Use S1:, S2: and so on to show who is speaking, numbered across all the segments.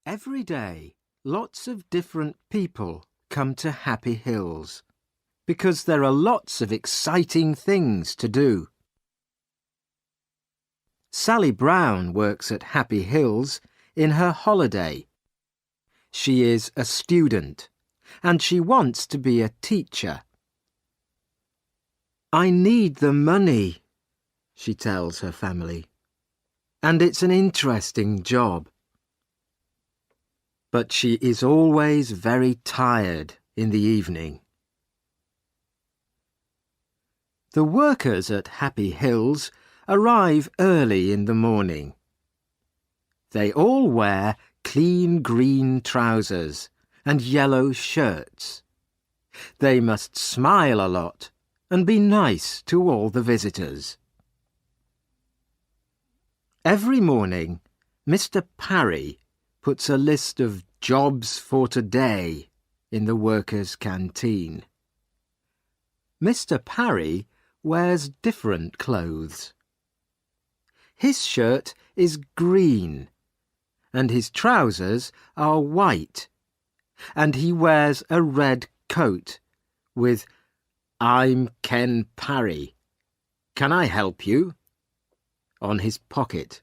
S1: Every day, lots of different people come to Happy Hills because there are lots of exciting things to do. Sally Brown works at Happy Hills in her holiday. She is a student and she wants to be a teacher. "I need the money," she tells her family, "and it's an interesting job." But she is always very tired in the evening. The workers at Happy Hills arrive early in the morning. They all wear clean green trousers and yellow shirts. They must smile a lot and be nice to all the visitors. Every morning, Mr. Parry puts a list of jobs for today in the workers' canteen. Mr. Parry wears different clothes. His shirt is green and his trousers are white, and he wears a red coat with "I'm Ken Parry. Can I help you?" on his pocket.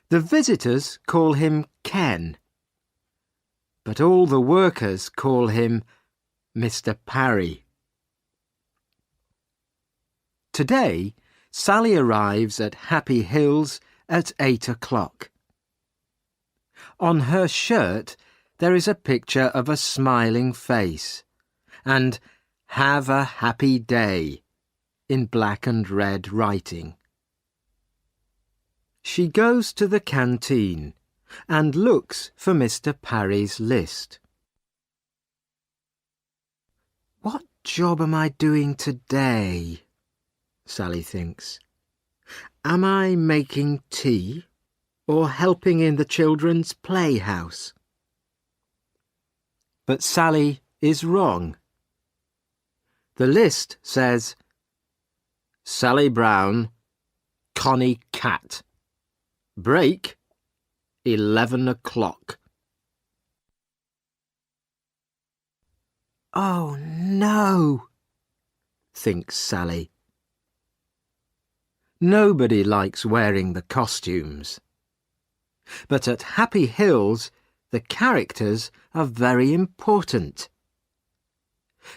S1: The visitors call him Ken, but all the workers call him Mr. Parry. Today, Sally arrives at Happy Hills at 8 o'clock. On her shirt there is a picture of a smiling face and "Have a happy day" in black and red writing. She goes to the canteen and looks for Mr. Parry's list. "What job am I doing today?" Sally thinks. "Am I making tea or helping in the children's playhouse?" But Sally is wrong. The list says, "Sally Brown, Connie Cat. Break, 11 o'clock. "Oh no," thinks Sally. Nobody likes wearing the costumes. But at Happy Hills, the characters are very important.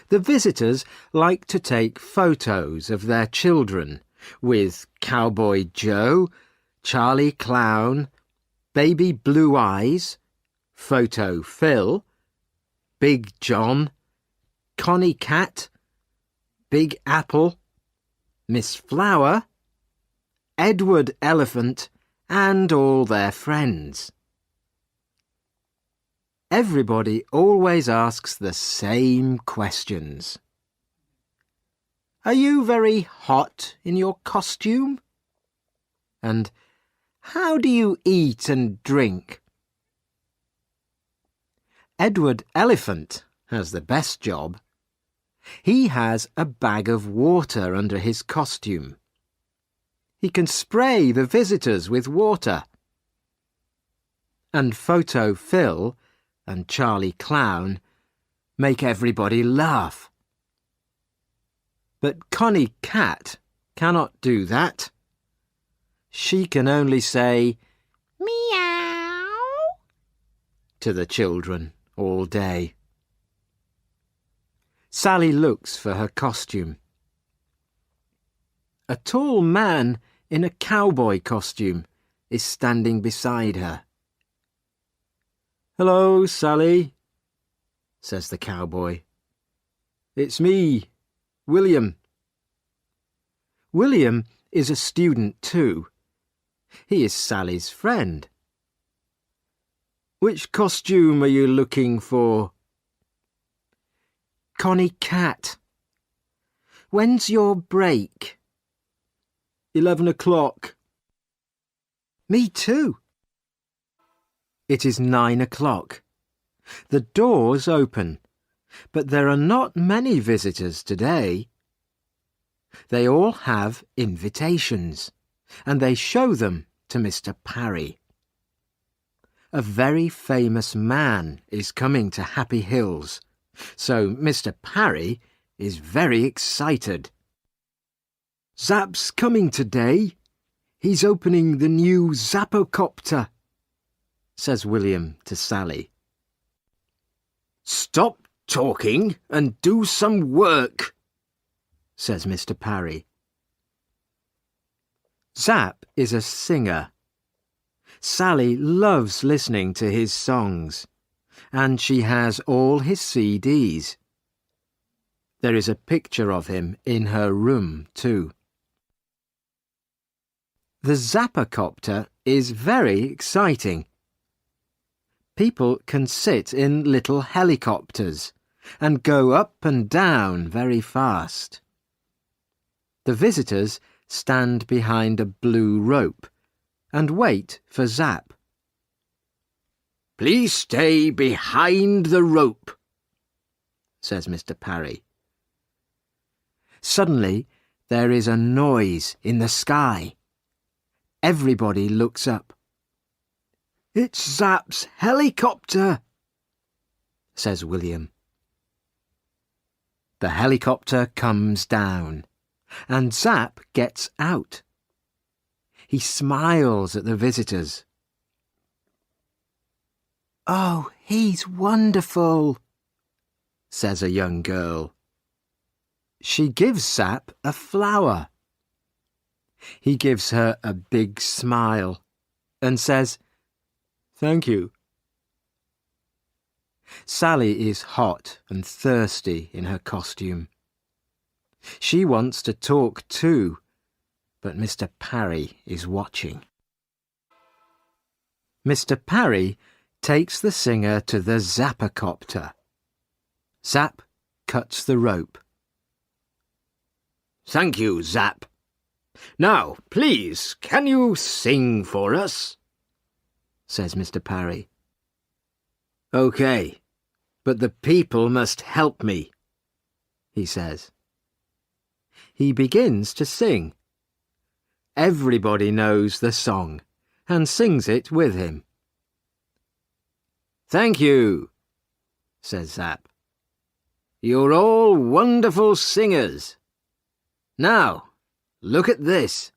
S1: The visitors like to take photos of their children with Cowboy Joe, Charlie Clown, Baby Blue Eyes, Photo Phil, Big John, Connie Cat, Big Apple, Miss Flower, Edward Elephant, and all their friends. Everybody always asks the same questions. "Are you very hot in your costume?" And "How do you eat and drink?" Edward Elephant has the best job. He has a bag of water under his costume. He can spray the visitors with water. And Photo Phil and Charlie Clown make everybody laugh. But Connie Cat cannot do that. She can only say "Meow" to the children all day. Sally looks for her costume. A tall man in a cowboy costume is standing beside her. "Hello, Sally," says the cowboy. "It's me, William." William is a student too. He is Sally's friend. "Which costume are you looking for?" "Connie Cat." "When's your break?" 11 o'clock. "Me too." It is 9 o'clock. The doors open, but there are not many visitors today. They all have invitations, and they show them to Mr. Parry. a very famous man is coming to Happy Hills, so Mr. Parry is very excited. "Zap's coming today. He's opening the new Zappocopter," says William to Sally. "Stop talking and do some work," says Mr. Parry. Zap is a singer. Sally loves listening to his songs, and she has all his CDs. There is a picture of him in her room, too. The Zappocopter is very exciting. People can sit in little helicopters and go up and down very fast. The visitors stand behind a blue rope and wait for Zap. "Please stay behind the rope," says Mr. Parry. Suddenly, there is a noise in the sky. Everybody looks up. "It's Zap's helicopter," says William. The helicopter comes down, and Zap gets out. He smiles at the visitors. "Oh, he's wonderful," says a young girl. She gives Zap a flower. He gives her a big smile and says, "Thank you." Sally is hot and thirsty in her costume. She wants to talk too, but Mr. Parry is watching. Mr. Parry takes the singer to the Zappocopter. Zap cuts the rope. "Thank you, Zap. Now, please, can you sing for us?" says Mr. Parry. "OK, but the people must help me," he says. He begins to sing. Everybody knows the song and sings it with him. "Thank you," says Zap. "You're all wonderful singers. Now, look at this."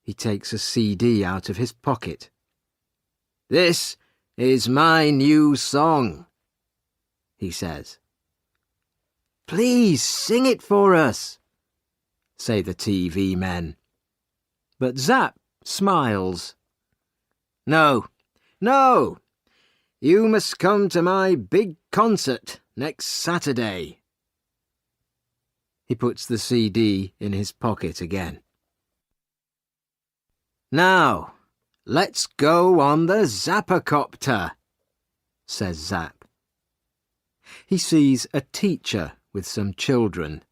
S1: He takes a CD out of his pocket. "This is my new song," he says. "Please sing it for us," say the TV men. But Zap smiles. "No, no, you must come to my big concert next Saturday." He puts the CD in his pocket again. "Now, let's go on the Zappocopter," says Zap. He sees a teacher with some children.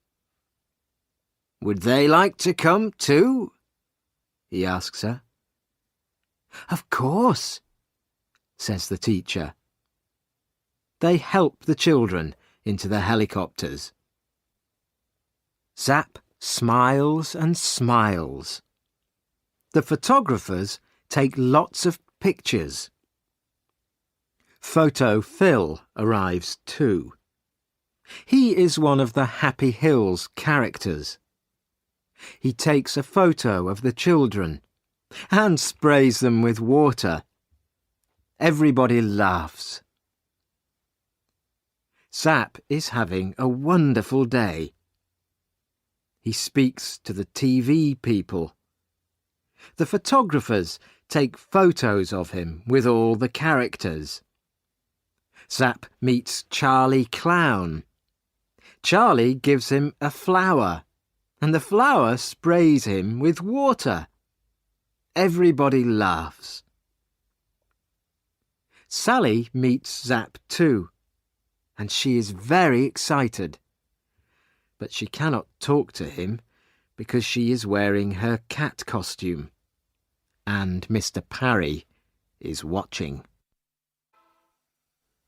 S1: "Would they like to come too?" he asks her. "Of course," says the teacher. They help the children into the helicopters. Zap smiles and smiles. The photographers take lots of pictures. Photo Phil arrives too. He is one of the Happy Hills characters. He takes a photo of the children and sprays them with water. Everybody laughs. Zap is having a wonderful day. He speaks to the TV people. The photographers take photos of him with all the characters. Zap meets Charlie Clown. Charlie gives him a flower, and the flower sprays him with water. Everybody laughs. Sally meets Zap too, and she is very excited. But she cannot talk to him because she is wearing her cat costume, and Mr. Parry is watching.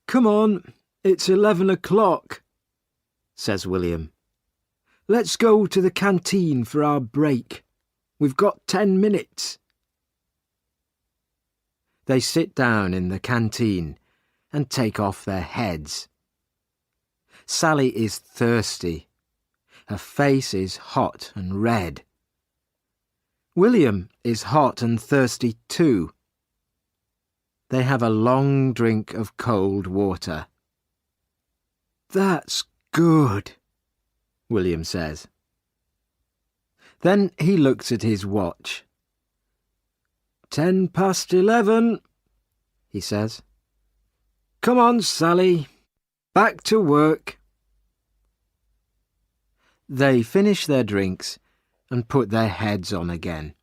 S1: "Come on, it's 11 o'clock, says William. "Let's go to the canteen for our break. We've got 10 minutes. They sit down in the canteen and take off their heads. Sally is thirsty. Her face is hot and red. William is hot and thirsty too. They have a long drink of cold water. "That's good," William says. Then he looks at his watch. 11:10, he says. "Come on, Sally. Back to work." They finish their drinks and put their heads on again.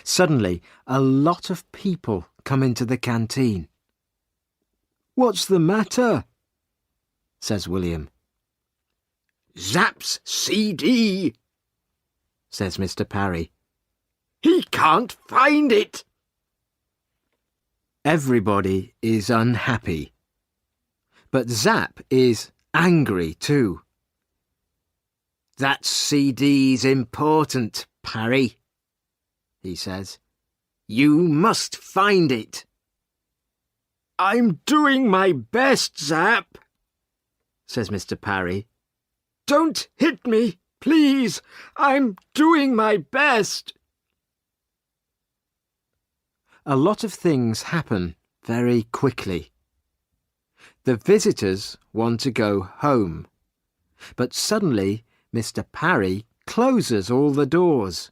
S1: Suddenly, a lot of people come into the canteen. "What's the matter?" says William. "Zap's CD," says Mr. Parry. "He can't find it." Everybody is unhappy, but Zap is angry too. "That CD's important, Parry," he says. "You must find it." "I'm doing my best, Zap," says Mr. Parry. "Don't hit me, please. I'm doing my best." A lot of things happen very quickly. The visitors want to go home, but suddenly Mr. Parry closes all the doors.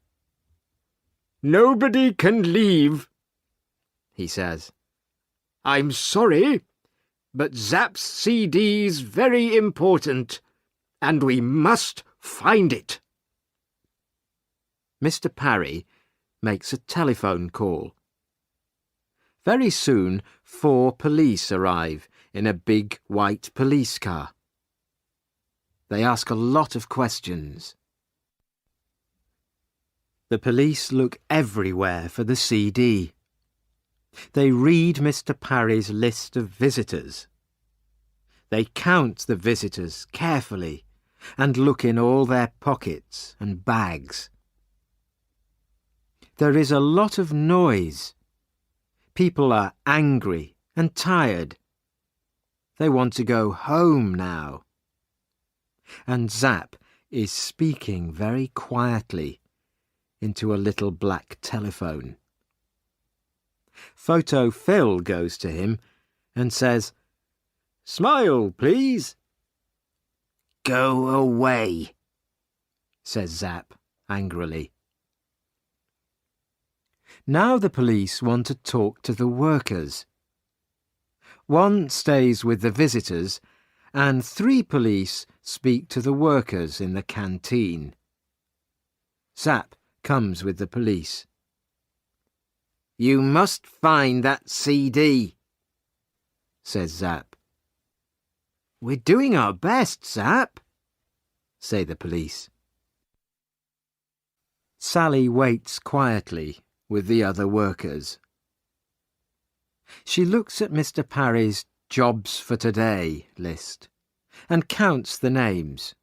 S1: "Nobody can leave," he says. "I'm sorry, but Zap's CD's very important, and we must find it." Mr. Parry makes a telephone call. Very soon 4 police arrive in a big white police car. They ask a lot of questions. The police look everywhere for the CD. They read Mr. Parry's list of visitors. They count the visitors carefully and look in all their pockets and bags. There is a lot of noise. People are angry and tired. They want to go home now. And Zap is speaking very quietly into a little black telephone. Photo Phil goes to him and says, "Smile, please." "Go away," says Zap angrily. Now the police want to talk to the workers. One stays with the visitors, and 3 police speak to the workers in the canteen. Zap comes with the police. "You must find that CD," says Zap. "We're doing our best, Zap," say the police. Sally waits quietly with the other workers. She looks at Mr. Parry's Jobs for Today list and counts the names.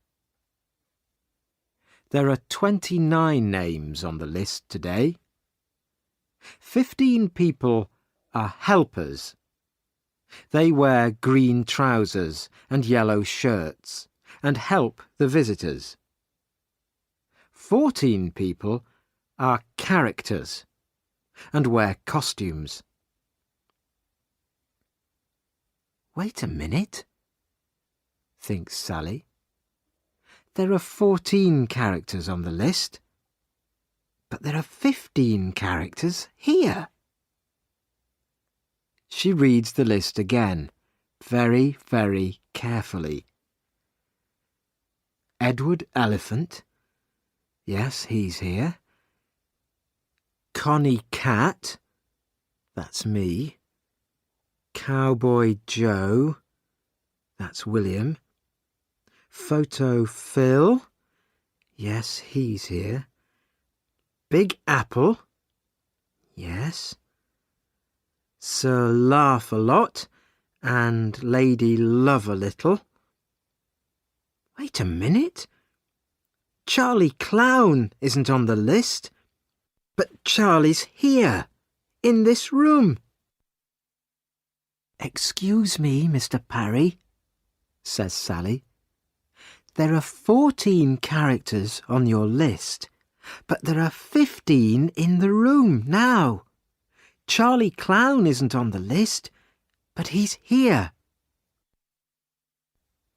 S1: There are 29 names on the list today. 15 people are helpers. They wear green trousers and yellow shirts and help the visitors. 14 people are characters and wear costumes. "Wait a minute," thinks Sally. "There are 14 characters on the list, but there are 15 characters here." She reads the list again, very, very carefully. Edward Elephant. Yes, he's here. Connie Cat. That's me. Cowboy Joe. That's William. Photo Phil. Yes, he's here. Big Apple. Yes. Sir Laugh-a-Lot and Lady Love-a-Little. Wait a minute. Charlie Clown isn't on the list, but Charlie's here. in this room." "Excuse me, Mr. Parry," says Sally. "There are 14 characters on your list, but there are 15 in the room now. Charlie Clown isn't on the list, but he's here."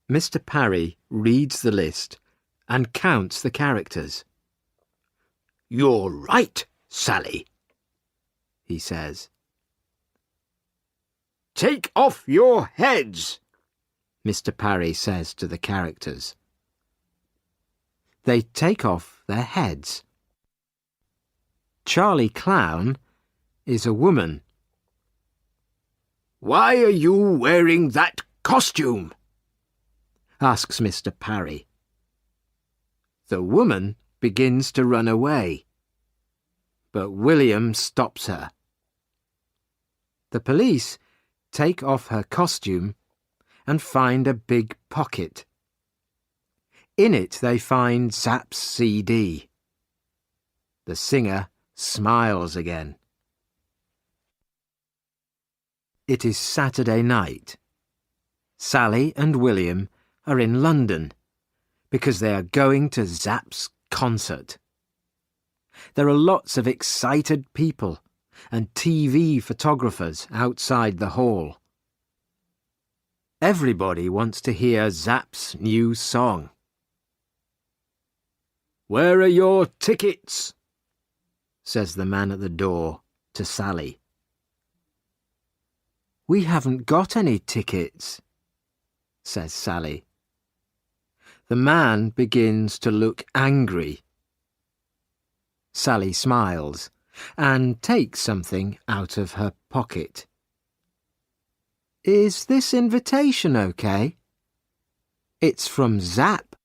S1: Mr. Parry reads the list and counts the characters. "You're right, Sally," he says. "Take off your heads," Mr. Parry says to the characters. They take off their heads. Charlie Clown is a woman. "Why are you wearing that costume?" asks Mr. Parry. The woman begins to run away, but William stops her. The police take off her costume and find a big pocket. In it they find Zapp's CD. The singer smiles again. It is Saturday night. Sally and William are in London because they are going to Zapp's concert. There are lots of excited people and TV photographers outside the hall. Everybody wants to hear Zapp's new song. "Where are your tickets?" says the man at the door to Sally. "We haven't got any tickets," says Sally. The man begins to look angry. Sally smiles and takes something out of her pocket. "Is this invitation okay? It's from Zapp."